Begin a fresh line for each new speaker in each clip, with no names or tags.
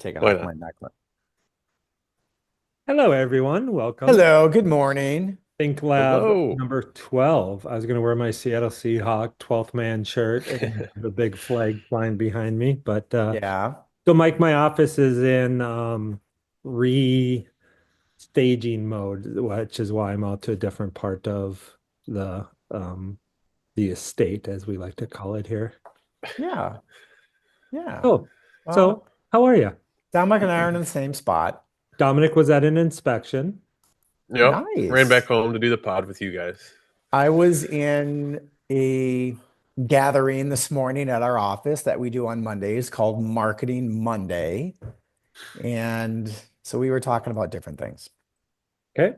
taking
Why
off
not?
my necklace.
Hello, everyone. Welcome.
Hello, good morning.
Think Lab
Hello.
number 12. I was going to wear my Seattle Seahawk 12th man shirt and the big flag flying behind me.
Yeah,
So Mike, my office is in restaging mode, which is why I'm out to a different part of the estate, as we like to call it here.
yeah, yeah.
Oh, so
Well,
how are you?
Dominic and I are in the same spot.
Dominic was at an inspection.
Yep. Ran back
Nice.
home to do the pod with you guys.
I was in a gathering this morning at our office that we do on Mondays called Marketing Monday. And so we were talking about different things.
Okay.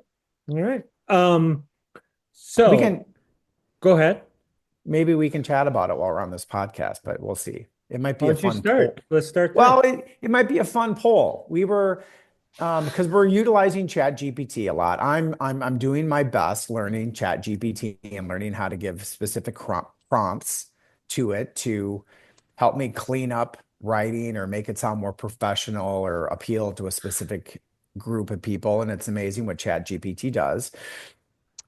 All right.
We
So
can
go ahead.
maybe we can chat about it while we're on this podcast, but we'll see. It might
Why
be a
don't you
fun poll.
start? Let's start
Well,
there.
it might be a fun poll. We were because we're utilizing Chat GPT a lot. I'm doing my best learning Chat GPT and learning how to give specific prompts to it to help me clean up writing or make it sound more professional or appeal to a specific group of people. And it's amazing what Chat GPT does.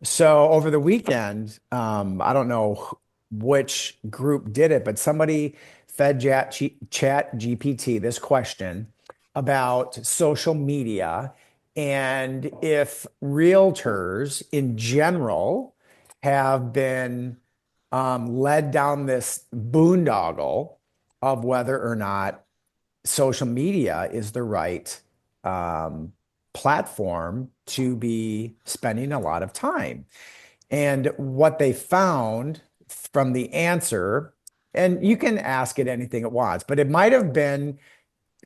So over the weekend, I don't know which group did it, but somebody fed Chat GPT this question about social media and if realtors in general have been led down this boondoggle of whether or not social media is the right um, platform to be spending a lot of time. And what they found from the answer, and you can ask it anything it wants, but it might have been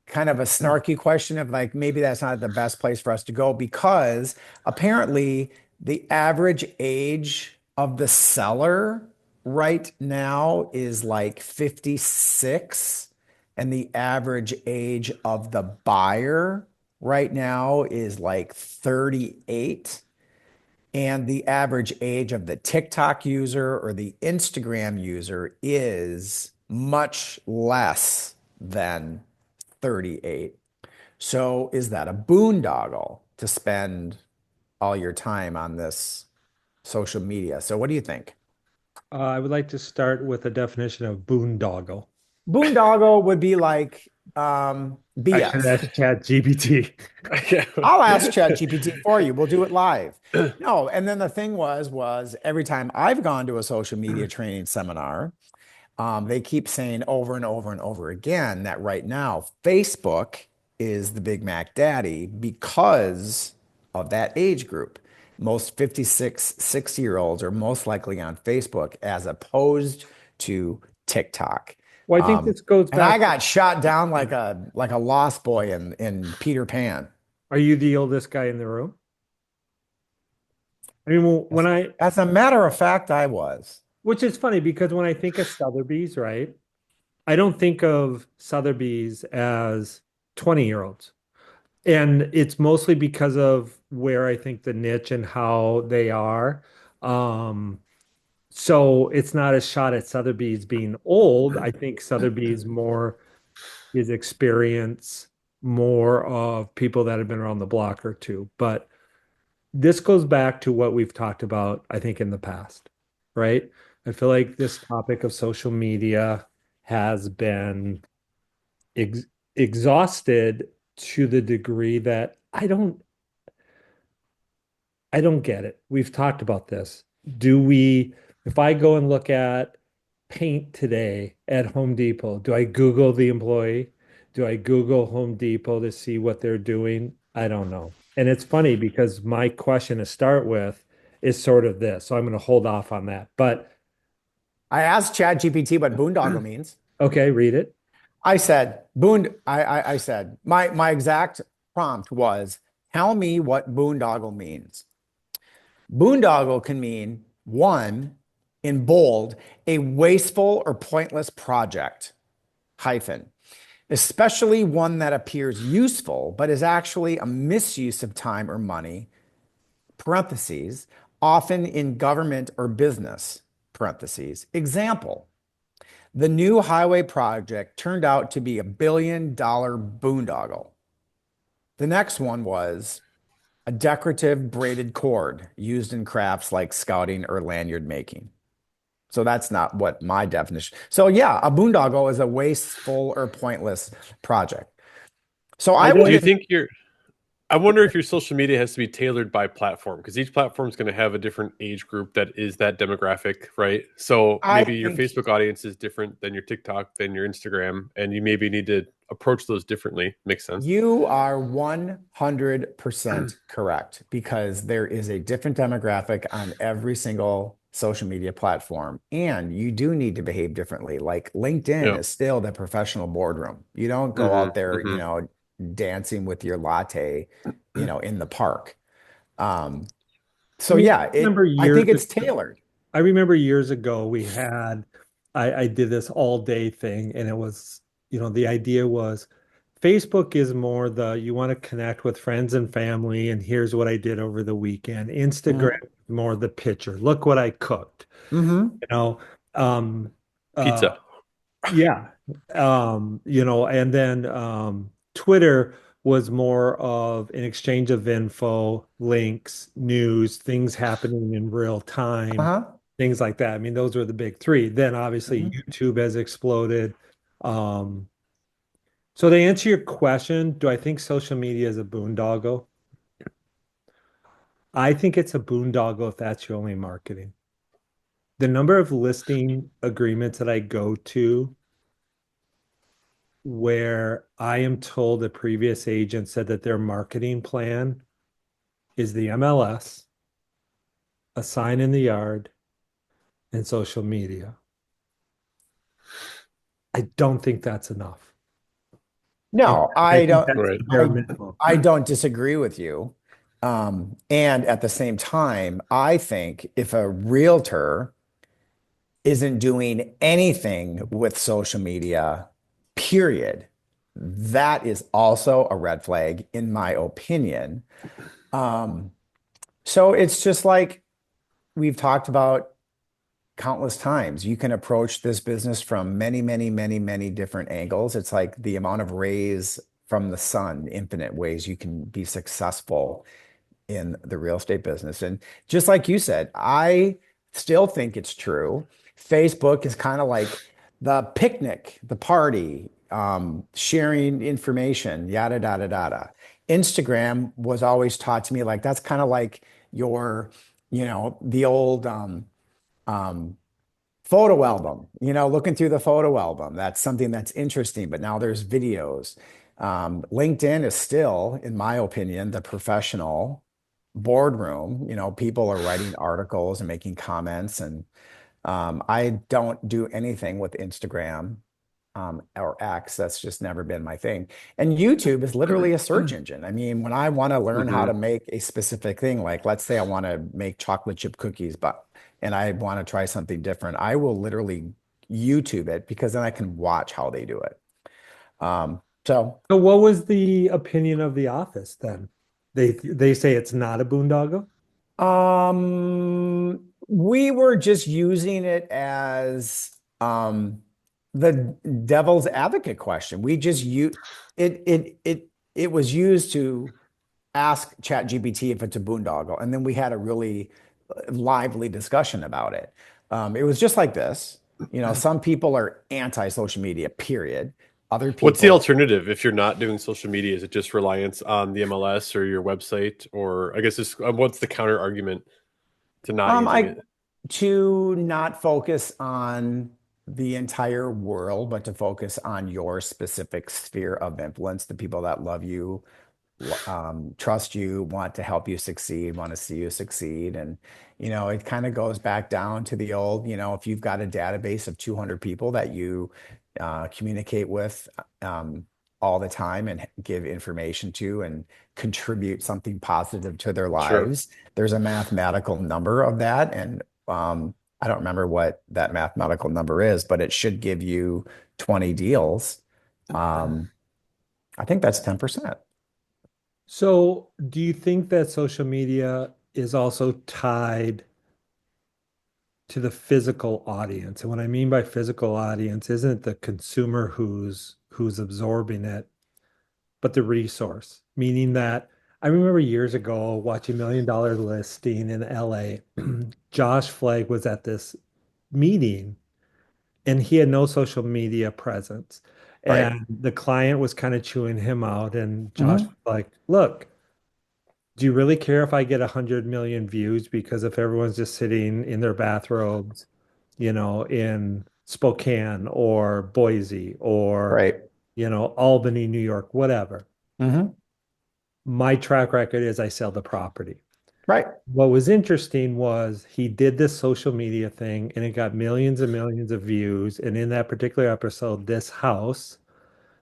kind of a snarky question of like, maybe that's not the best place for us to go because apparently the average age of the seller right now is like 56, and the average age of the buyer right now is like 38. And the average age of the TikTok user or the Instagram user is much less than 38. So is that a boondoggle to spend all your time on this social media? So what do you think?
I would like to start with a definition of boondoggle.
Boondoggle would be like
I should
BS.
ask ChatGPT.
Yeah.
I'll ask ChatGPT for you. We'll do it live. No, and then the thing was every time I've gone to a social media training seminar, they keep saying over and over and over again that right now Facebook is the Big Mac Daddy because of that age group. Most 56, 60-year-olds are most likely on Facebook as opposed to TikTok.
Well, I think
Um,
this goes
and I
back.
got shot down like a lost boy in Peter Pan.
Are you the oldest guy in the room? I mean,
As,
when I,
as a matter of fact, I was.
which is funny because when I think of Sotheby's, right, I don't think of Sotheby's as 20-year-olds. And it's mostly because of where I think the niche and how they are. Um, So it's not a shot at Sotheby's being old. I think Sotheby's more is experience, more of people that have been around the block or two. But this goes back to what we've talked about, I think, in the past, right? I feel like this topic of social media has been ex exhausted to the degree that I don't get it. We've talked about this. If I go and look at paint today at Home Depot, do I Google the employee? Do I Google Home Depot to see what they're doing? I don't know. And it's funny because my question to start with is sort of this. So I'm going to hold off on that. But
I asked ChatGPT what boondoggle means.
okay, read it.
I said, my exact prompt was, tell me what boondoggle means. Boondoggle can mean one, in bold, a wasteful or pointless project, hyphen, especially one that appears useful, but is actually a misuse of time or money, parentheses, often in government or business, parentheses. Example, The new highway project turned out to be $1 billion boondoggle. The next one was a decorative braided cord used in crafts like scouting or lanyard making. So that's not what my definition. So yeah, a boondoggle is a wasteful or pointless project. So
I
I
Do you
don't.
wouldn't,
think I wonder if your social media has to be tailored by platform because each platform is going to have a different age group that is that demographic, right? So
I
maybe your
think
Facebook audience is different than your TikTok, than your Instagram, and you maybe need to approach those differently. Makes sense.
you are 100% correct because there is a different demographic on every single social media platform, and you do need to behave differently. Like LinkedIn
Yeah.
is still the professional boardroom. You don't go
Hmm.
out there,
Hmm.
dancing with your latte, in the park. Um,
I
so
mean,
yeah, I think it's tailored.
I remember years ago we had I did this all day thing and it was, the idea was Facebook is more the you want to connect with friends and family and here's what I did over the weekend. Instagram
Hmm.
is more the picture. Look what I cooked.
Hmm.
You know, um uh
Pizza.
yeah. And then Twitter was more of an exchange of info, links, news, things happening in real time,
Uh-huh.
things like that. I mean, those were the big three. Then obviously
Hmm.
YouTube has exploded. Um, so to answer your question, do I think social media is a boondoggle? I think it's a boondoggle if that's your only marketing. The number of listing agreements that I go to where I am told the previous agent said that their marketing plan is the MLS, a sign in the yard, and social media. I don't think that's enough. And
No,
I
I
think
don't.
that's
Right.
the bare
I
minimum.
I don't disagree with you. And at the same time, I think if a realtor isn't doing anything with social media, period, that is also a red flag, in my opinion. Um, so it's just like we've talked about countless times. You can approach this business from many, many, many, many different angles. It's like the amount of rays from the sun, infinite ways you can be successful in the real estate business. And just like you said, I still think it's true. Facebook is kind of like the picnic, the party, sharing information, yada, yada, yada. Instagram was always taught to me like that's kind of like your, the old um, photo album, looking through the photo album. That's something that's interesting, but now there's videos. LinkedIn is still, in my opinion, the professional boardroom. People are writing articles and making comments, and I don't do anything with Instagram or X. That's just never been my thing. And YouTube is literally a search engine. I mean, when I want to learn how
Hmm.
to make a specific thing, like let's say I want to make chocolate chip cookies, but and I want to try something different, I will literally YouTube it because then I can watch how they do it. So
So what was the opinion of the office then? They say it's not a boondoggle.
we were just using it as the devil's advocate question. We just use it was used to ask ChatGPT if it's a boondoggle, and then we had a really lively discussion about it. It was just like this. Some people are anti-social media, period. Other
What's the
people,
alternative if you're not doing social media? Is it just reliance on the MLS or your website? Or I guess it's, what's the counter argument to not using
I
it?
to not focus on the entire world, but to focus on your specific sphere of influence, the people that love you, trust you, want to help you succeed, want to see you succeed. And, it kind of goes back down to the old, if you've got a database of 200 people that you communicate with all the time and give information to and contribute something positive to their
Sure.
lives, there's a mathematical number of that. And I don't remember what that mathematical number is, but it should give you 20 deals. Um, I think that's 10%.
So do you think that social media is also tied to the physical audience. And what I mean by physical audience isn't the consumer who's absorbing it, but the resource, meaning that I remember years ago watching $1 Million Listing in LA. Josh Flagg was at this meeting and he had no social media presence.
Right.
And the client was kind of chewing him out. And Josh was
Hmm.
like, look, do you really care if I get 100 million views? Because if everyone's just sitting in their bathrobes, in Spokane or Boise or,
Right.
Albany, New York, whatever,
Hmm.
my track record is I sell the property.
Right.
What was interesting was he did this social media thing and it got millions and millions of views. And in that particular episode, this house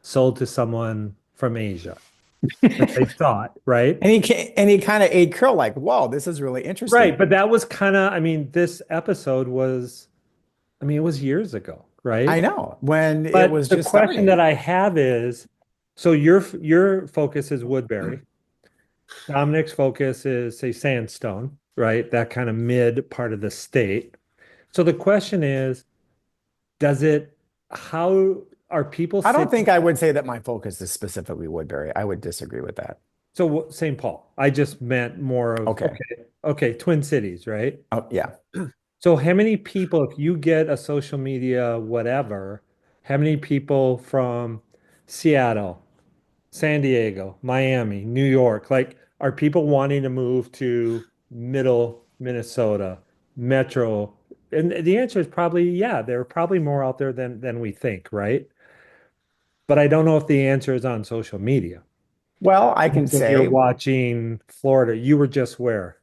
sold to someone from Asia that they thought, right?
And he kind of ate crow like, whoa, this is really
Right.
interesting.
But that was kind of, this episode was, it was years ago, right?
I know when it
But
was
the
just
question that
starting.
I have is, so your focus is Woodbury. Dominic's focus is, say, Sandstone, right? That kind of mid part of the state. So the question is, does it, how are people
I don't
sitting?
think I would say that my focus is specifically Woodbury. I would disagree with that.
So St. Paul, I just meant more of,
Okay.
okay, Twin Cities, right?
Oh, yeah.
So how many people, if you get a social media, whatever, how many people from Seattle, San Diego, Miami, New York, like are people wanting to move to middle Minnesota, metro? And the answer is probably, yeah, there are probably more out there than we think, right? But I don't know if the answer is on social media.
Well, I can
When you're
say
watching Florida, you were just where?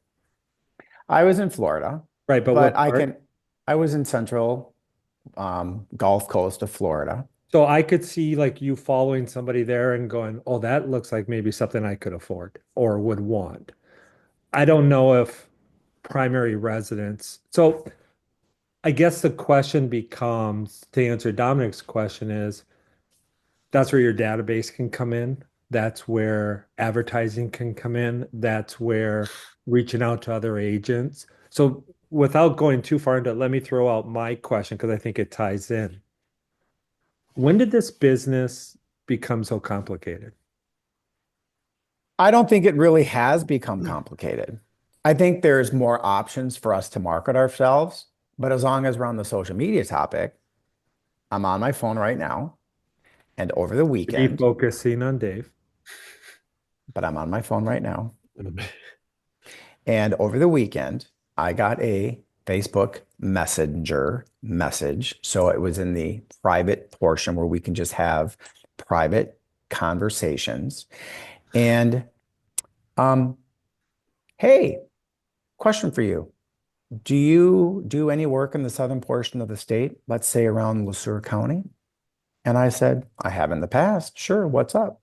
I was in Florida,
Right, but
but
what part?
I was in central Gulf Coast of Florida.
So I could see like you following somebody there and going, oh, that looks like maybe something I could afford or would want. I don't know if primary residence. So I guess the question becomes to answer Dominic's question is that's where your database can come in. That's where advertising can come in. That's where reaching out to other agents. So without going too far into it, let me throw out my question because I think it ties in. When did this business become so complicated?
I don't think it really has become complicated. I think there's more options for us to market ourselves, but as long as we're on the social media topic, I'm on my phone right now and over the
To be
weekend,
focusing on Dave.
but I'm on my phone right now. And over the weekend, I got a Facebook Messenger message. So it was in the private portion where we can just have private conversations. And um, hey, question for you. Do you do any work in the southern portion of the state, let's say around LeSueur County? And I said, I have in the past. Sure, what's up?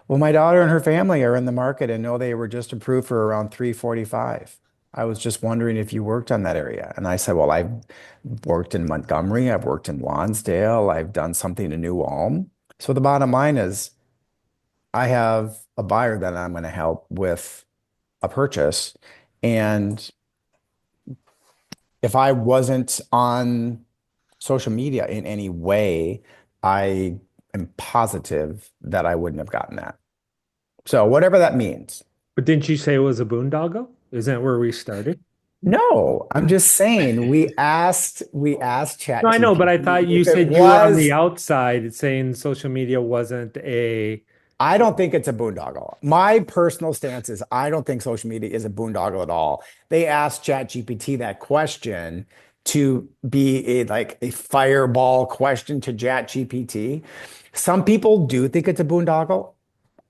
Well, my daughter and her family are in the market and know they were just approved for around 345. I was just wondering if you worked on that area. And I said, well, I've worked in Montgomery, I've worked in Lonsdale, I've done something in New Ulm. So the bottom line is I have a buyer that I'm going to help with a purchase. And if I wasn't on social media in any way, I am positive that I wouldn't have gotten that. So whatever that means.
But didn't you say it was a boondoggle? Isn't that where we started?
No, I'm just saying we asked
No, I know, but I
ChatGPT
thought you
if it
said you were on the
was.
outside saying social media wasn't a.
I don't think it's a boondoggle. My personal stance is I don't think social media is a boondoggle at all. They asked ChatGPT that question to be like a fireball question to ChatGPT. Some people do think it's a boondoggle.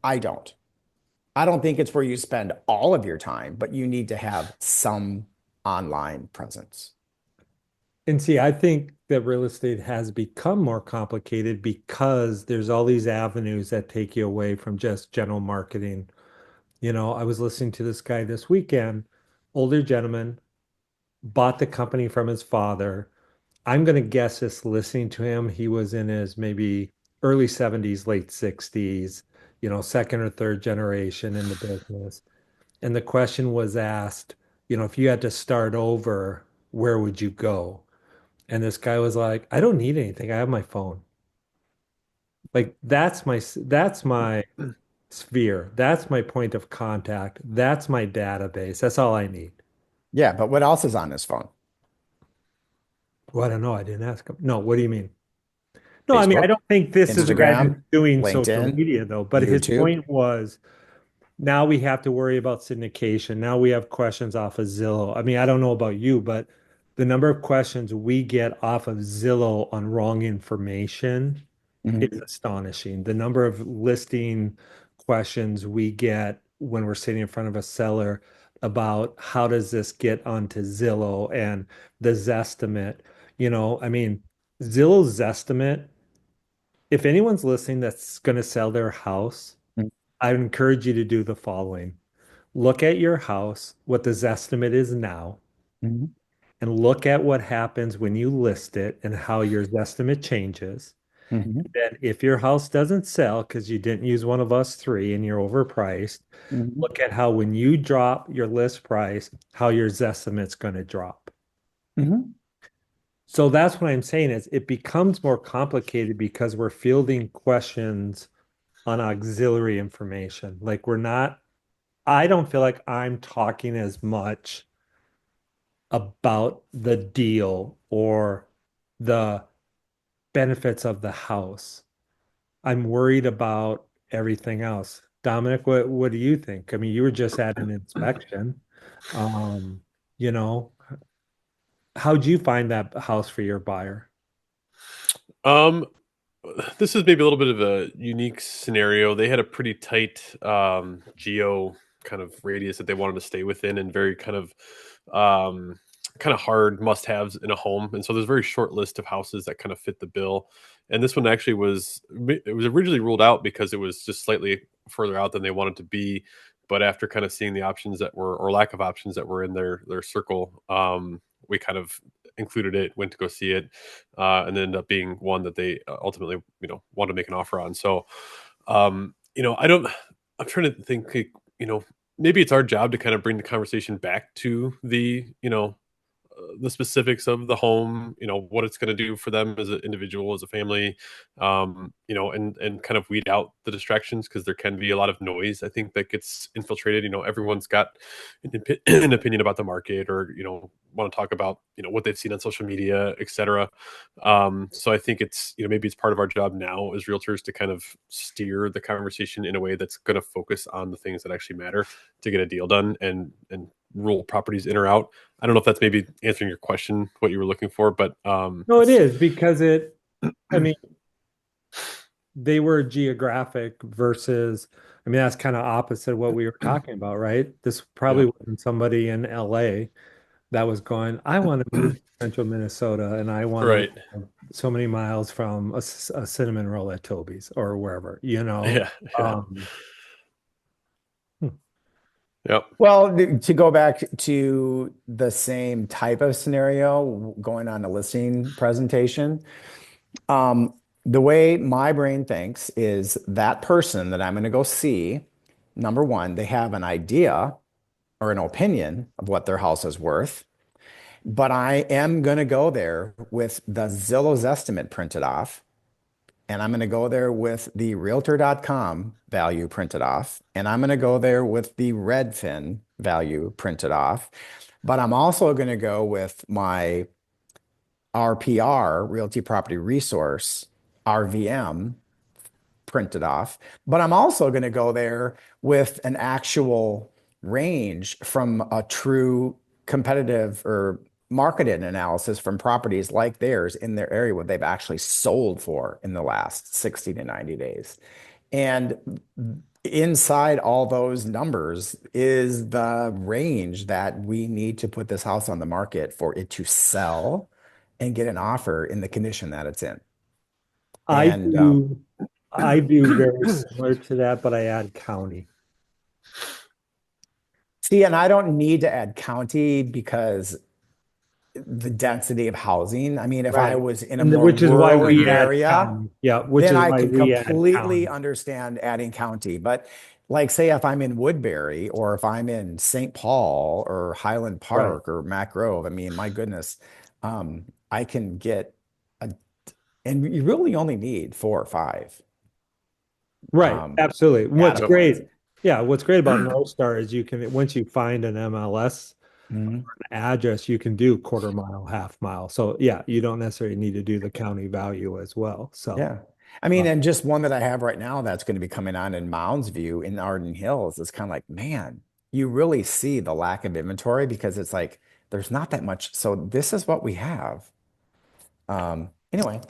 I don't. I don't think it's where you spend all of your time, but you need to have some online presence.
And see, I think that real estate has become more complicated because there's all these avenues that take you away from just general marketing. I was listening to this guy this weekend, older gentleman, bought the company from his father. I'm going to guess this listening to him, he was in his maybe early 70s, late 60s, second or third generation in the business. And the question was asked, if you had to start over, where would you go? And this guy was like, I don't need anything. I have my phone. Like that's my sphere. That's my point of contact. That's my database. That's all I need.
Yeah, but what else is on his phone?
Well, I don't know. I didn't ask him. No, what do you mean? No, I mean, I
Facebook,
don't think this is a guy that's
Instagram,
doing social
LinkedIn,
media though, but his
YouTube.
point was now we have to worry about syndication. Now we have questions off of Zillow. I mean, I don't know about you, but the number of questions we get off of Zillow on wrong information is
Mhm,
astonishing. The number of listing questions we get when we're sitting in front of a seller about how does this get onto Zillow and the Zestimate. I mean, Zillow's Zestimate, if anyone's listening that's going to sell their house, I would encourage you to do the following. Look at your house, what the Zestimate is now,
mhm,
and look at what happens when you list it and how your Zestimate changes.
mhm,
Then if your house doesn't sell because you didn't use one of us three and you're overpriced,
mhm,
look at how when you drop your list price, how your Zestimate's going to drop.
mhm,
So that's what I'm saying is it becomes more complicated because we're fielding questions on auxiliary information. Like I don't feel like I'm talking as much about the deal or the benefits of the house. I'm worried about everything else. Dominic, what do you think? I mean, you were just at an inspection. Um, you know, how'd you find that house for your buyer?
Um, this is maybe a little bit of a unique scenario. They had a pretty tight geo kind of radius that they wanted to stay within, and very um, kind of hard must-haves in a home. And so there's a very short list of houses that kind of fit the bill. And this one actually was originally ruled out because it was just slightly further out than they wanted to be. But after kind of seeing the options that were, or lack of options that were in their circle, we kind of included it, went to go see it, and then ended up being one that they ultimately, want to make an offer on. So, I don't. I'm trying to think. Like, maybe it's our job to kind of bring the conversation back to the specifics of the home, what it's going to do for them as an individual, as a family, and kind of weed out the distractions, because there can be a lot of noise, I think, that gets infiltrated. Everyone's got an opinion about the market, or, want to talk about, what they've seen on social media, etc. So I think it's, maybe it's part of our job now as realtors to kind of steer the conversation in a way that's going to focus on the things that actually matter to get a deal done, and rule properties in or out. I don't know if that's maybe answering your question, what you were looking for, but
No, it
it's
is because I mean, they were geographic versus, I mean, that's kind of opposite of what we were talking about, right? This
yeah,
probably wasn't somebody in LA that was going, I want to move to central Minnesota and I want to
right,
live so many miles from a cinnamon roll at Toby's or wherever.
yeah, yeah,
Um, hmm.
yep,
Well, to go back to the same type of scenario, going on a listing presentation, um, the way my brain thinks is that person that I'm going to go see, number one, they have an idea or an opinion of what their house is worth, but I am going to go there with the Zillow's estimate printed off. And I'm going to go there with the realtor.com value printed off. And I'm going to go there with the Redfin value printed off. But I'm also going to go with my RPR, Realty Property Resource, RVM printed off. But I'm also going to go there with an actual range from a true competitive or marketed analysis from properties like theirs in their area, what they've actually sold for in the last 60 to 90 days. And inside all those numbers is the range that we need to put this house on the market for it to sell and get an offer in the condition that it's in.
I
And
do I do very similar to that, but I add county.
see, and I don't need to add county because the density of housing. I mean, if I
Right.
was in a
And
more
which is why
rural
we add
area,
county. Yeah, which
then
is
I
why
could
we add
completely
county.
understand adding county. But like, say, if I'm in Woodbury or if I'm in St. Paul or Highland
Right.
Park or Mac Grove, I mean, my goodness, I can get a, and you really only need 4 or 5
Right.
um,
Absolutely. What's
data
Yep.
points.
great. Yeah, what's great about North Star is you can once you find an MLS
Mhm.
address, you can do quarter mile, half mile. So yeah, you don't necessarily need to do the county value as well. So
Yeah. I mean,
uh,
and just one that I have right now that's going to be coming on in Mounds View in Arden Hills is kind of like, man, you really see the lack of inventory because it's like there's not that much. So this is what we have. Anyway,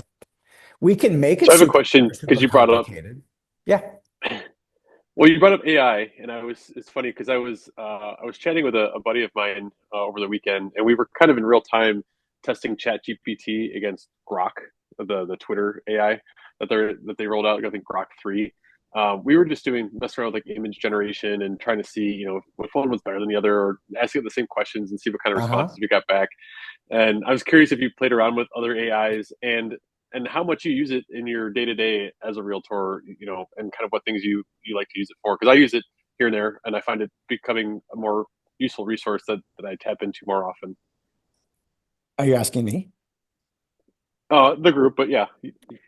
we can make
So
it
I have a question because
super
you brought up,
complicated. Yeah.
well, you brought up AI, and it's funny because I was chatting with a buddy of mine over the weekend, and we were kind of in real time testing Chat GPT against Grok, the Twitter AI that they rolled out. I think Grok 3. We were just doing messing around with like image generation and trying to see, what phone was better than the other, or asking it the same questions and see what kind of responses
Uh-huh.
we got back. And I was curious if you played around with other AIs and how much you use it in your day to day as a realtor, and kind of what things you like to use it for. Because I use it here and there, and I find it becoming a more useful resource that I tap into more often.
Are you asking me?
The group, but yeah,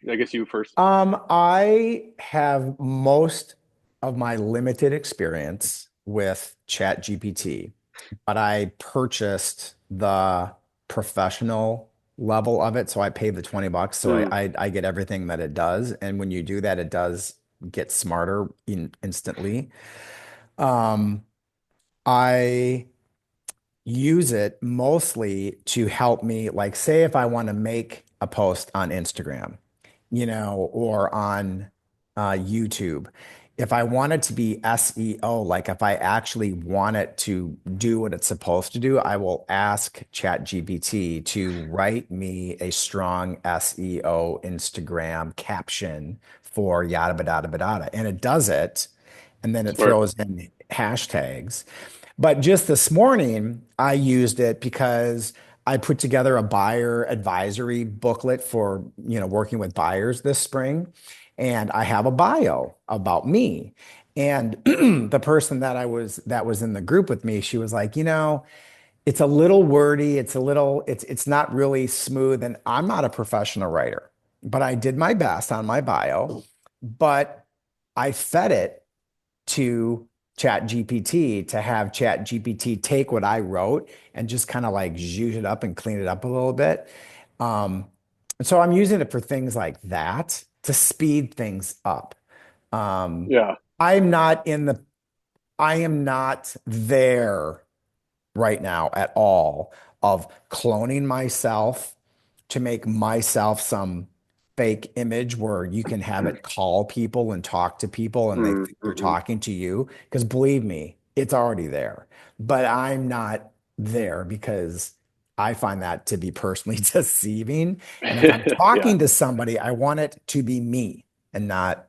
I guess you first.
I have most of my limited experience with Chat GPT, but I purchased the professional level of it. So I paid the $20. So
Mm,
I get everything that it does. And when you do that, it does get smarter instantly. Um, I use it mostly to help me, like, say, if I want to make a post on Instagram, or on YouTube. If I want it to be SEO, like if I actually want it to do what it's supposed to do, I will ask ChatGPT to write me a strong SEO Instagram caption for yada yada yada yada, and it does it, and then it
smart.
throws in hashtags. But just this morning, I used it because I put together a buyer advisory booklet for, working with buyers this spring. And I have a bio about me. And the person that was in the group with me, she was like, it's a little wordy, it's not really smooth. And I'm not a professional writer, but I did my best on my bio, but I fed it to Chat GPT to have Chat GPT take what I wrote and just kind of like zhuzh it up and clean it up a little bit. Um, and so I'm using it for things like that to speed things up. Um,
Yeah.
I'm not in the, I am not there right now at all of cloning myself to make myself some fake image where you can have it call people and talk to people and they
Mm,
think they're
hmm.
talking to you. Because believe me, it's already there. But I'm not there because I find that to be personally deceiving. And if I'm
Yeah.
talking to somebody, I want it to be me and not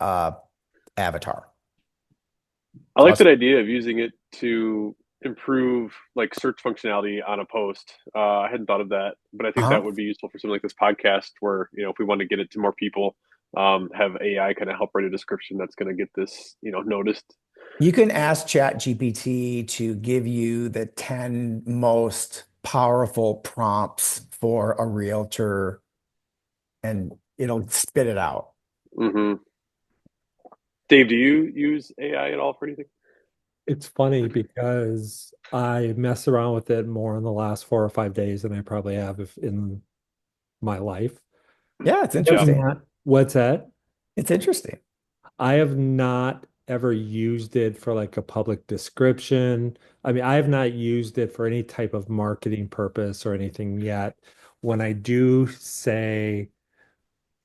uh avatar.
I
So
like
that's
that idea of using it to improve like search functionality on a post. I hadn't thought of that, but I think that
uh-huh.
would be useful for something like this podcast, where if we want to get it to more people, have AI kind of help write a description that's going to get this noticed.
You can ask ChatGPT to give you the 10 most powerful prompts for a realtor and it'll spit it out.
Hmm. Dave, do you use AI at all for anything?
it's funny because I mess around with it more in the last 4 or 5 days than I probably have in my life.
Yeah, it's
I have
Yeah.
interesting.
not, what's that?
It's interesting.
I have not ever used it for like a public description. I mean, I have not used it for any type of marketing purpose or anything yet. When I do say,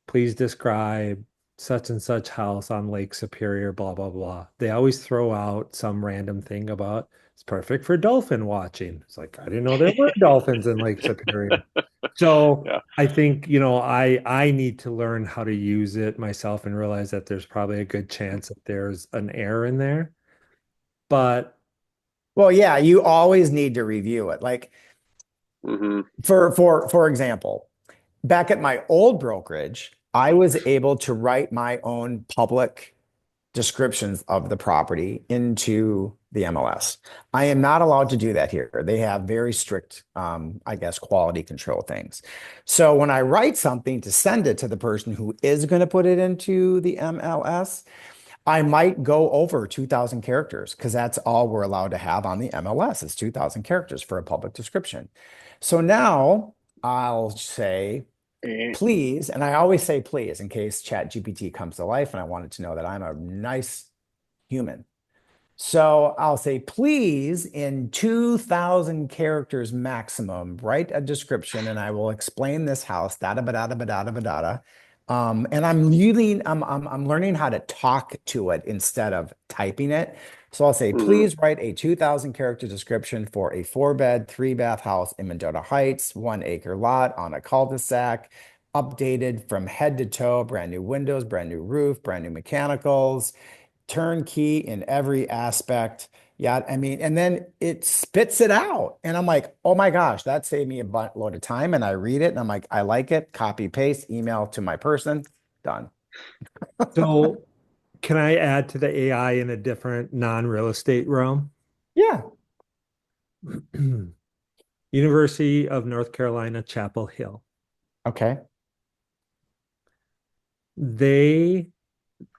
please describe such and such house on Lake Superior, blah, blah, blah. They always throw out some random thing about it's perfect for dolphin watching. It's like, I didn't know there were dolphins in Lake Superior. So
Yeah.
I think, I need to learn how to use it myself and realize that there's probably a good chance that there's an error in there. But
Well, yeah, you always need to review it. Like
Hmm.
For example, back at my old brokerage, I was able to write my own public descriptions of the property into the MLS. I am not allowed to do that here. They have very strict, I guess, quality control things. So when I write something to send it to the person who is going to put it into the MLS, I might go over 2,000 characters because that's all we're allowed to have on the MLS is 2,000 characters for a public description. So now I'll say, please, and I always say please in case ChatGPT comes to life and I wanted to know that I'm a nice human. So I'll say, please, in 2,000 characters maximum, write a description and I will explain this house, da da ba da da ba da da ba da da. And I'm learning how to talk to it instead of typing it. So I'll say,
Hmm.
please write a 2,000 character description for a 4 bed, 3 bath house in Mendota Heights, 1 acre lot on a cul-de-sac, updated from head to toe, brand new windows, brand new roof, brand new mechanicals, turnkey in every aspect. Yeah, I mean, and then it spits it out. And I'm like, oh my gosh, that saved me a buttload of time. And I read it and I'm like, I like it. Copy, paste, email to my person, done.
So can I add to the AI in a different non-real estate realm?
Yeah.
University of North Carolina, Chapel Hill.
Okay.
They,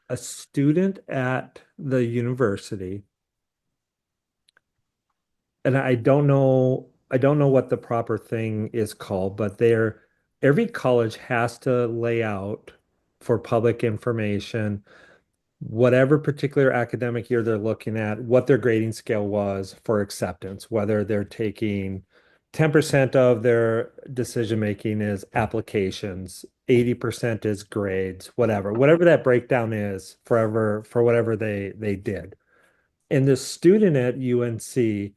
a student at the university, and I don't know what the proper thing is called, but every college has to lay out for public information whatever particular academic year they're looking at, what their grading scale was for acceptance, whether they're taking 10% of their decision making is applications, 80% is grades, whatever that breakdown is for whatever they did. And the student at UNC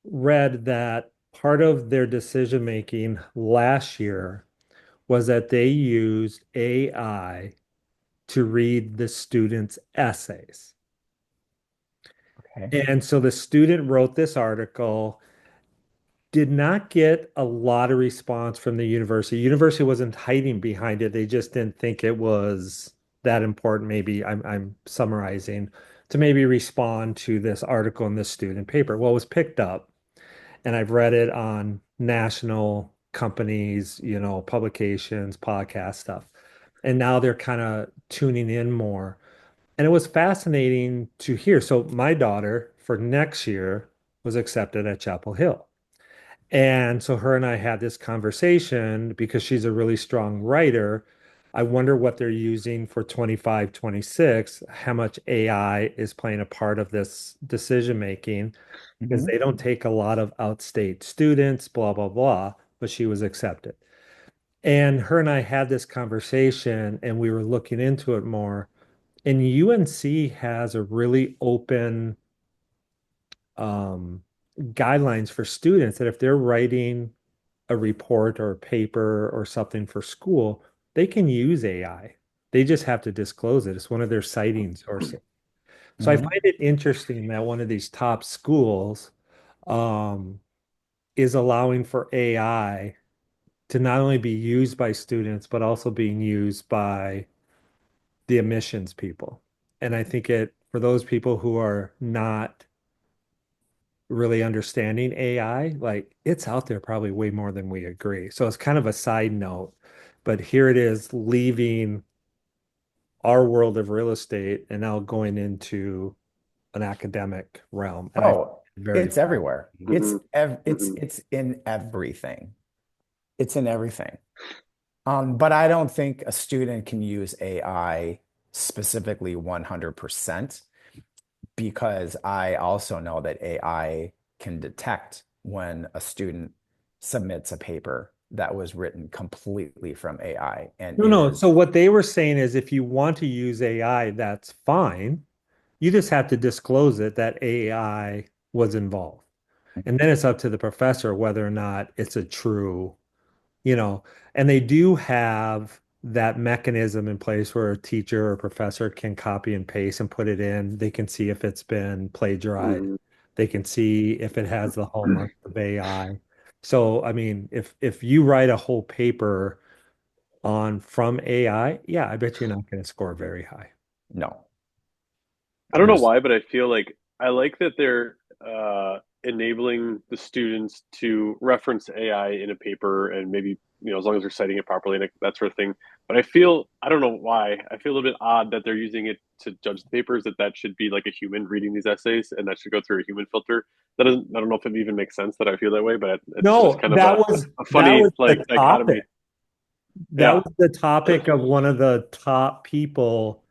read that part of their decision making last year was that they used AI to read the students' essays.
Okay.
And so the student wrote this article, did not get a lot of response from the university. University wasn't hiding behind it. They just didn't think it was that important. Maybe I'm summarizing to maybe respond to this article in this student paper. Well, it was picked up and I've read it on national companies, publications, podcast stuff. And now they're kind of tuning in more. And it was fascinating to hear. So my daughter for next year was accepted at Chapel Hill. And so her and I had this conversation because she's a really strong writer. I wonder what they're using for 25, 26, how much AI is playing a part of this decision making because
Mhm.
they don't take a lot of outstate students, blah, blah, blah, but she was accepted. And her and I had this conversation and we were looking into it more. And UNC has a really open um, guidelines for students that if they're writing a report or a paper or something for school, they can use AI. They just have to disclose it. It's one of their citing sources. So I
Mhm.
find it interesting that one of these top schools um, is allowing for AI to not only be used by students, but also being used by the admissions people. And I think for those people who are not really understanding AI, like it's out there probably way more than we agree. So it's kind of a side note, but here it is leaving our world of real estate and now going into an academic realm. And I find
Oh,
it very
it's everywhere.
Hmm. Hmm.
It's in everything. It's in everything. But I don't think a student can use AI specifically 100% because I also know that AI can detect when a student submits a paper that was written completely from AI and
no,
it
no.
is.
So what they were saying is if you want to use AI, that's fine. You just have to disclose it that AI was involved. And then it's up to the professor whether or not it's a true, you know, and they do have that mechanism in place where a teacher or professor can copy and paste and put it in. They can see if it's been plagiarized.
Hmm.
They can see if it has the hallmark of AI. So, I mean, if you write a whole paper on from AI, yeah, I bet you're not going to score very high.
No,
I don't know
there's
why, but I feel like I like that they're enabling the students to reference AI in a paper and maybe, as long as they're citing it properly and that sort of thing. But I don't know why, I feel a little bit odd that they're using it to judge the papers, that should be like a human reading these essays and that should go through a human filter. I don't know if it even makes sense that I feel that way, but it's just
No,
kind of
that was
a
that
funny
was
like
the topic.
dichotomy.
That
Yeah.
was the topic of one of the top people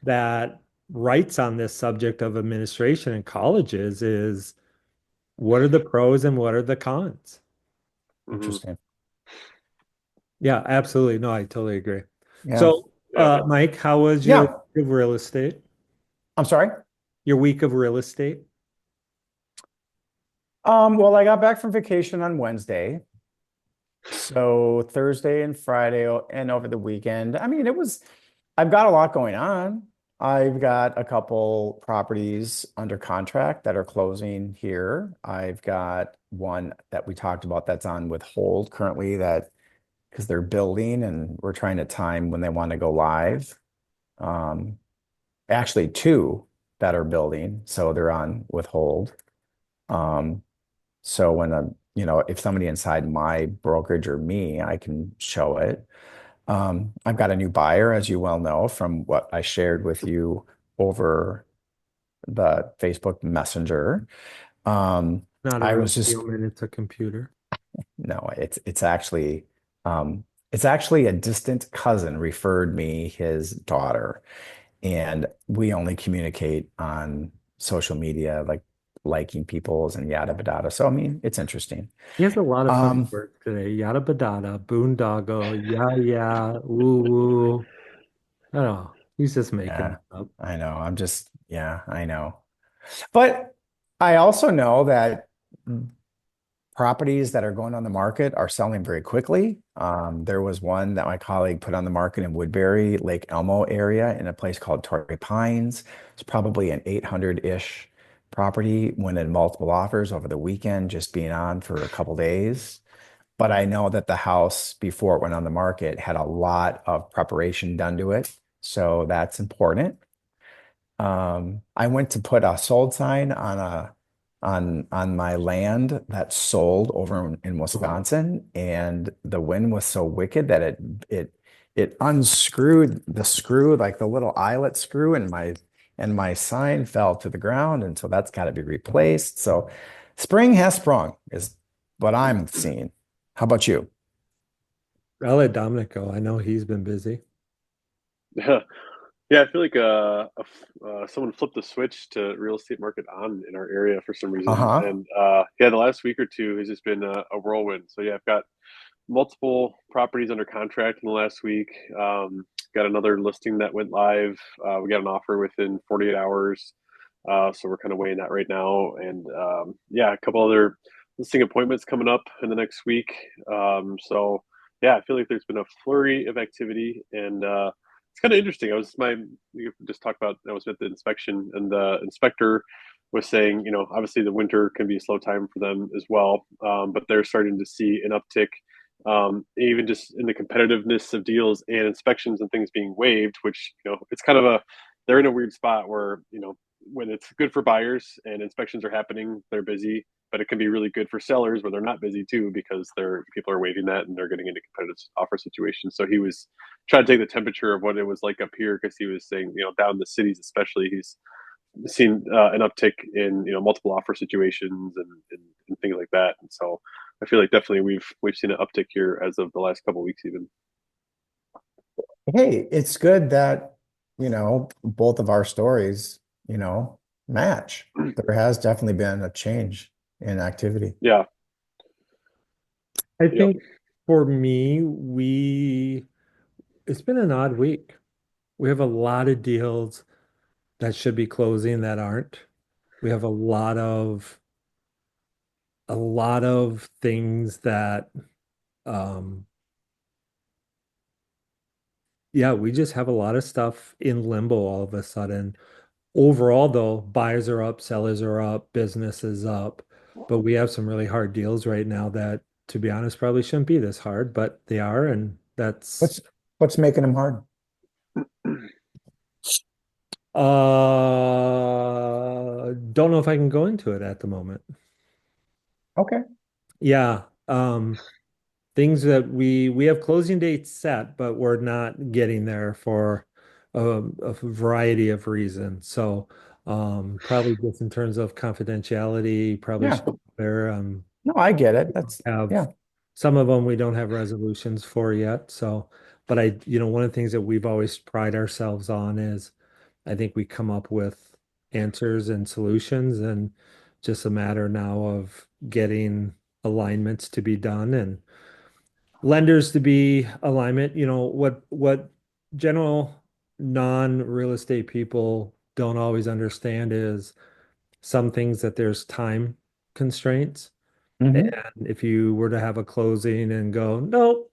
that writes on this subject of administration in colleges is what are the pros and what are the cons?
Hmm.
interesting.
Yeah, absolutely. No, I totally agree.
Yeah.
So,
Yeah.
Mike, how was your
Yeah.
week of real estate?
I'm sorry.
Your week of real estate?
Well, I got back from vacation on Wednesday. So Thursday and Friday and over the weekend, I mean, I've got a lot going on. I've got a couple properties under contract that are closing here. I've got one that we talked about that's on with hold currently that because they're building and we're trying to time when they want to go live. Um, Actually two that are building, so they're on withhold. Um, so when if somebody inside my brokerage or me, I can show it. I've got a new buyer, as you well know, from what I shared with you over the Facebook Messenger. Um,
Not a
I
real
was just
human, it's a computer.
no, it's actually a distant cousin referred me his daughter, and we only communicate on social media, like liking people's and yada yada. So I mean, it's interesting.
He has a lot of funny
Um,
words today. Yada badada, boondoggle, yeah, yeah, woo woo. I don't know. He's just making
yeah,
it up.
I know. Yeah, I know. But I also know that properties that are going on the market are selling very quickly. There was one that my colleague put on the market in Woodbury, Lake Elmo area in a place called Torrey Pines. It's probably an 800-ish property, went in multiple offers over the weekend, just being on for a couple days. But I know that the house before it went on the market had a lot of preparation done to it. So that's important. I went to put a sold sign on my land that sold over in Wisconsin, and the wind was so wicked that it unscrewed the screw, like the little eyelet screw, and my sign fell to the ground, and so that's got to be replaced. So spring has sprung, is what I'm seeing. How about you?
I'll let Dominic go. I know he's been busy.
Yeah, I feel like someone flipped the switch to real estate market on in our area for some reason,
Uh-huh.
and yeah, the last week or two has just been a whirlwind. So yeah, I've got multiple properties under contract in the last week. Got another listing that went live. We got an offer within 48 hours. So we're kind of weighing that right now, and yeah, a couple other listing appointments coming up in the next week. So yeah, I feel like there's been a flurry of activity, and it's kind of interesting. You just talked about. I was at the inspection, and the inspector was saying, obviously the winter can be a slow time for them as well, but they're starting to see an uptick. Even just in the competitiveness of deals and inspections and things being waived, which it's kind of they're in a weird spot where when it's good for buyers and inspections are happening, they're busy, but it can be really good for sellers where they're not busy too because people are waiving that and they're getting into competitive offer situations. So he was trying to take the temperature of what it was like up here because he was saying, down in the cities especially, he's seen an uptick in multiple offer situations and things like that. And so I feel like definitely we've seen an uptick here as of the last couple of weeks even.
Hey, it's good that, both of our stories, match. There has definitely been a change in activity.
Yeah.
I
Yep.
think for me, it's been an odd week. We have a lot of deals that should be closing that aren't. We have a lot of things that um yeah, we just have a lot of stuff in limbo all of a sudden. Overall, though, buyers are up, sellers are up, business is up, but we have some really hard deals right now that to be honest, probably shouldn't be this hard, but they are, and that's
What's making them hard?
don't know if I can go into it at the moment.
Okay.
Yeah. Things that we have closing dates set, but we're not getting there for a variety of reasons. So probably just in terms of confidentiality, probably
Yeah.
should there
No, I get it. That's
have
yeah.
some of them we don't have resolutions for yet. So, but one of the things that we've always pride ourselves on is I think we come up with answers and solutions, and just a matter now of getting alignments to be done and lenders to be alignment. What general non-real estate people don't always understand is some things that there's time constraints.
Hmm.
And if you were to have a closing and go, nope,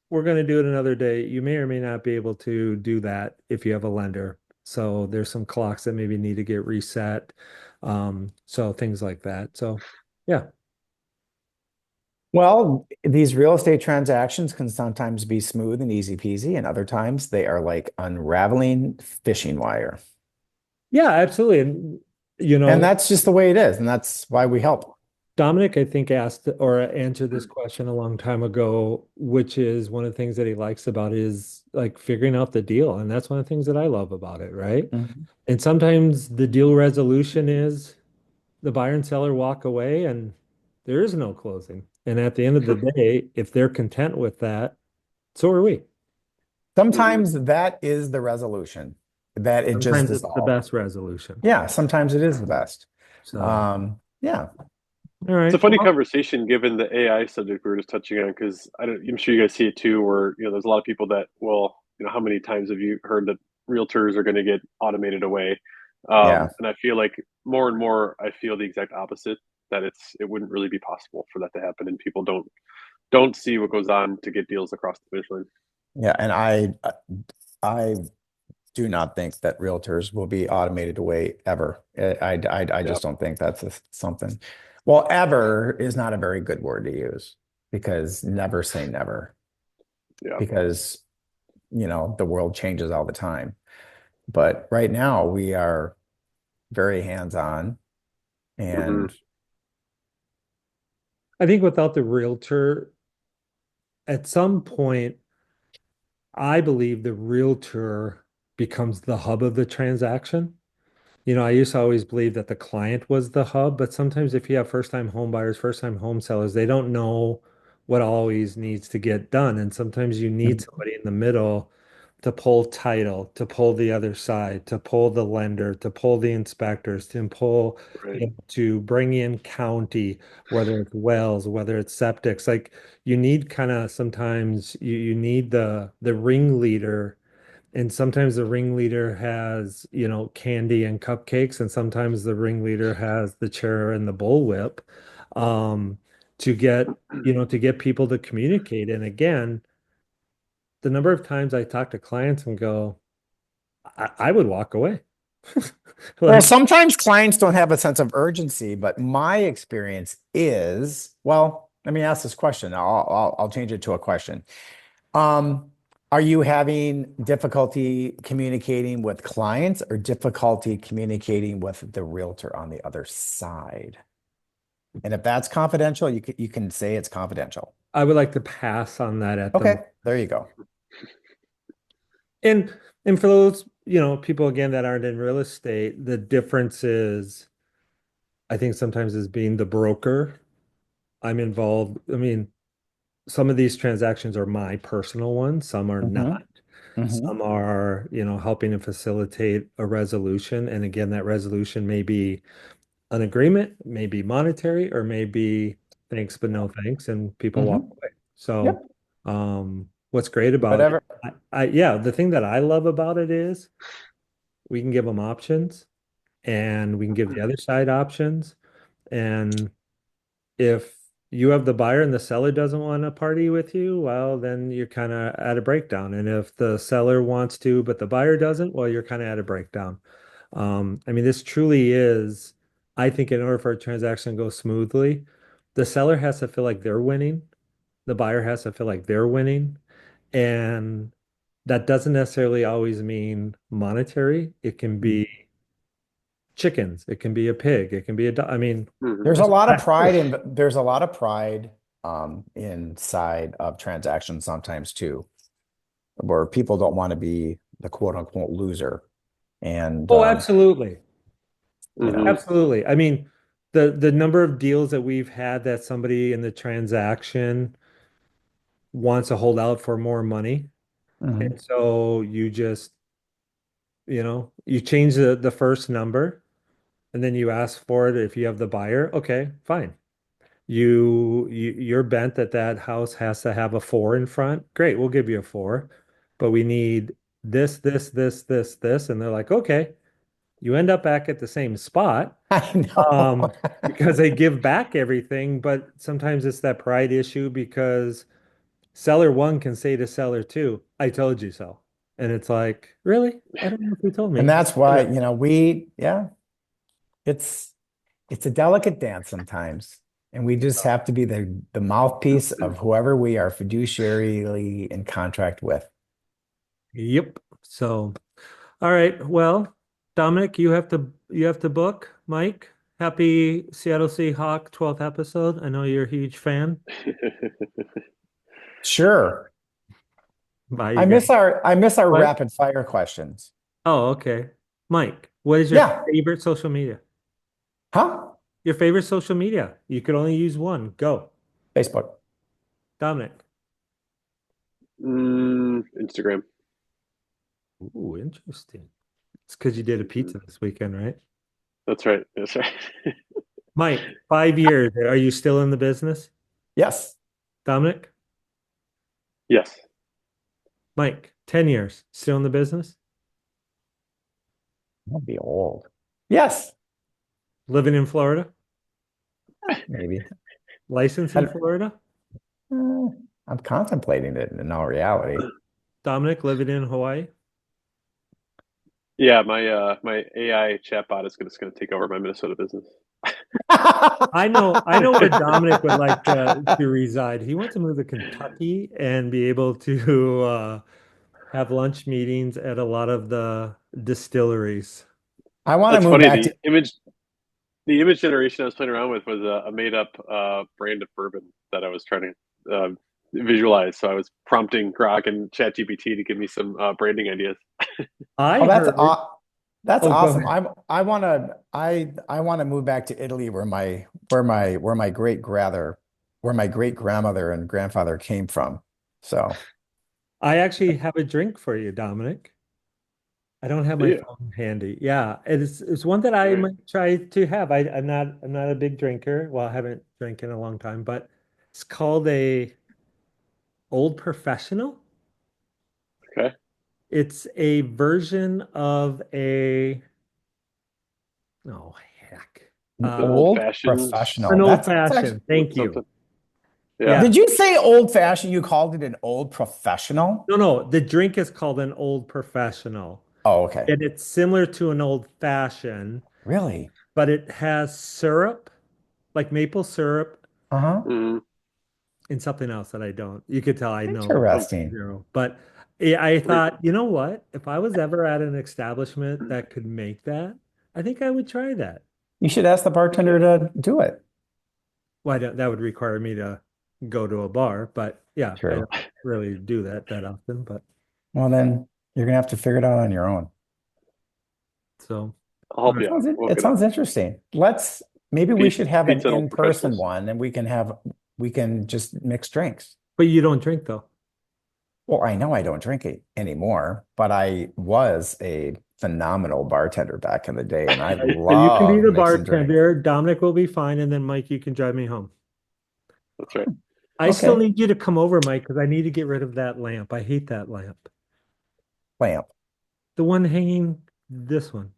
we're going to do it another day, you may or may not be able to do that if you have a lender. So there's some clocks that maybe need to get reset. So things like that. So yeah.
Well, these real estate transactions can sometimes be smooth and easy peasy, and other times they are like unraveling fishing wire.
Yeah, absolutely. And
And that's just the way it is, and that's why we help.
Dominic, I think, asked or answered this question a long time ago, which is one of the things that he likes about it is like figuring out the deal. And that's one of the things that I love about it, right?
Mhm.
And sometimes the deal resolution is the buyer and seller walk away and there is no closing. And at the end of the day, if they're content with that, so are we.
Mhm.
Sometimes that is the resolution, that it just
Sometimes it's the
dissolved.
best resolution.
Yeah, sometimes it is the best.
So,
Yeah,
all
It's a
right.
funny
Well,
conversation given the AI subject we were just touching on because I'm sure you guys see it too, where there's a lot of people that well, how many times have you heard that realtors are going to get automated away?
yeah.
And I feel like more and more, I feel the exact opposite that it wouldn't really be possible for that to happen, and people don't see what goes on to get deals across the finish line.
Yeah, and I do not think that realtors will be automated away ever. I
Yeah.
just don't think that's something. Well, ever is not a very good word to use because never say never
Yeah.
because, the world changes all the time. But right now we are very hands-on
Hmm.
and
I think without the realtor, at some point, I believe the realtor becomes the hub of the transaction. I used to always believe that the client was the hub, but sometimes if you have first-time home buyers, first-time home sellers, they don't know what always needs to get done. And sometimes you need somebody in the middle to pull title, to pull the other side, to pull the lender, to pull the inspectors, to pull,
Right.
to bring in county, whether it's wells, whether it's septics. Like you need kind of sometimes you need the ringleader, and sometimes the ringleader has, candy and cupcakes, and sometimes the ringleader has the chair and the bullwhip, um, to get people to communicate. And again, the number of times I talk to clients and go, I would walk away.
well,
Like,
sometimes clients don't have a sense of urgency, but my experience is, well, let me ask this question. I'll change it to a question. Um, are you having difficulty communicating with clients or difficulty communicating with the realtor on the other side? And if that's confidential, you can say it's confidential.
I would like to pass on that at the
Okay,
moment.
there you go.
And and for those, people again that aren't in real estate, the difference is I think sometimes is being the broker. I'm involved. I mean, some of these transactions are my personal ones, some are
Hmm.
not.
Hmm.
Some are, helping to facilitate a resolution. And again, that resolution may be an agreement, may be monetary, or may be thanks, but no thanks, and people walk
Hmm.
away. So,
Yep.
what's great about it,
Whatever.
yeah, the thing that I love about it is we can give them options and we can give the other side options. And if you have the buyer and the seller doesn't want to party with you, well, then you're kind of at a breakdown. And if the seller wants to, but the buyer doesn't, well, you're kind of at a breakdown. I mean, this truly is, I think, in order for a transaction to go smoothly, the seller has to feel like they're winning The buyer has to feel like they're winning. And that doesn't necessarily always mean monetary. It can be chickens, it can be a pig, it can be a dog. I mean,
Mhm.
There's a
there's
lot of pride in there's a lot of pride inside of transactions sometimes too, where people don't want to be the quote unquote loser. And
oh, absolutely.
you know,
Mhm.
Absolutely. I mean, the number of deals that we've had that somebody in the transaction wants to hold out for more money.
mhm.
And so you just, you change the first number and then you ask for it if you have the buyer. Okay, fine. You're bent that that house has to have a four in front. Great, we'll give you a four, but we need this, and they're like, okay. You end up back at the same spot,
I know.
um, because they give back everything, but sometimes it's that pride issue because seller one can say to seller two, I told you so. And it's like, really? I don't know if you told
And
me.
that's why,
Yeah.
yeah, it's it's a delicate dance sometimes. And we just have to be the mouthpiece of whoever we are fiduciarily in contract with.
Yep. So, all right. Well, Dominic, you have to book. Mike, happy Seattle Seahawk 12th episode. I know you're a huge fan.
Sure.
Bye, you guys.
I miss our
What?
rapid fire questions.
Oh, okay. Mike, what is your
Yeah.
favorite social media?
Huh?
Your favorite social media? You could only use one. Go.
Facebook.
Dominic.
Instagram.
Ooh, interesting. It's because you did a pizza this weekend, right?
That's right. That's right.
Mike, 5 years. Are you still in the business?
Yes.
Dominic?
Yes.
Mike, 10 years. Still in the business?
I'll be old. Yes.
Living in Florida?
Maybe.
License
I,
in Florida?
I'm contemplating it in all reality.
Dominic, living in Hawaii?
Yeah, my AI chatbot is gonna take over my Minnesota business.
I know where Dominic would like to reside. He wants to move to Kentucky and be able to have lunch meetings at a lot of the distilleries.
I want to
That's
move
funny.
back
The
to
image generation I was playing around with was a made up brand of bourbon that I was trying to visualize. So I was prompting Grok and ChatGPT to give me some branding ideas.
I
Oh,
heard,
that's
oh, go
awesome.
ahead.
I want to move back to Italy where my great grandmother and grandfather came from. So
I actually have a drink for you, Dominic. I don't have my
Yeah.
phone handy. Yeah, it's one that
All
I
right.
might try to have. I'm not a big drinker. Well, I haven't drank in a long time, but it's called a Old Professional.
Okay.
It's a version of a oh heck.
An
Uh,
old
old
fashioned
an
professional.
old
That's actually,
fashioned. Thank you.
something. Yeah.
Yeah.
did you say old fashioned? You called it an old professional?
No, no, the drink is called an Old Professional.
Oh, okay.
And it's similar to an old fashioned,
Really?
but it has syrup, like maple syrup,
Uh-huh.
Mhm.
and something else that I don't. You could tell I know
Um,
Interesting.
zero. But I
pretty
thought, you know what? If I was ever at an establishment that could make that, I think I would try that.
You should ask the bartender to do it.
Well, that would require me to go to a bar, but yeah, I
True.
don't really do that often. But
Well, then you're gonna have to figure it out on your own.
so,
I'll
all
help
right.
you out. We'll
It
get it.
sounds interesting. Maybe we should have an
Pizza and old
in-person
professionals.
one and we can just mix drinks.
But you don't drink though.
Well, I know I don't drink it anymore, but I was a phenomenal bartender back in the day and I
Right. So you can be
love
the
mixing drinks.
bartender. Dominic will be fine, and then Mike, you can drive me home.
That's right.
I still
Okay,
need you to come over, Mike, because I need to get rid of that lamp. I hate that lamp.
lamp.
The one hanging, this one.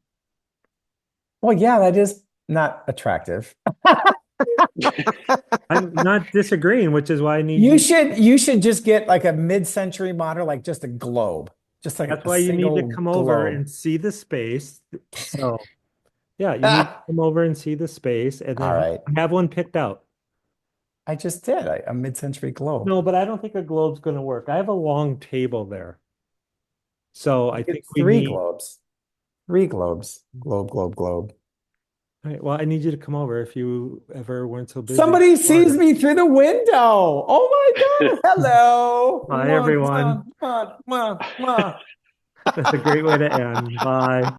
Well, yeah, that is not attractive.
I'm not disagreeing, which is why I need you.
You should just get like a mid-century model, like just a globe, just like
That's
a
why you need to
single
come over
globe.
and see the space. So, yeah, you need to
Ah,
come over and see the space and
all
then
right.
have one picked out.
I just did a mid-century globe.
No, but I don't think a globe's going to work. I have a long table there. So I think
It's
we
three
need,
globes. Three globes. Globe, globe, globe.
all right, well, I need you to come over if you ever weren't so busy in
Somebody sees
Florida.
me through the window. Oh my God. Hello.
Bye,
Mwah,
everyone.
mwah, mwah, mwah, mwah.
That's a great way to end. Bye.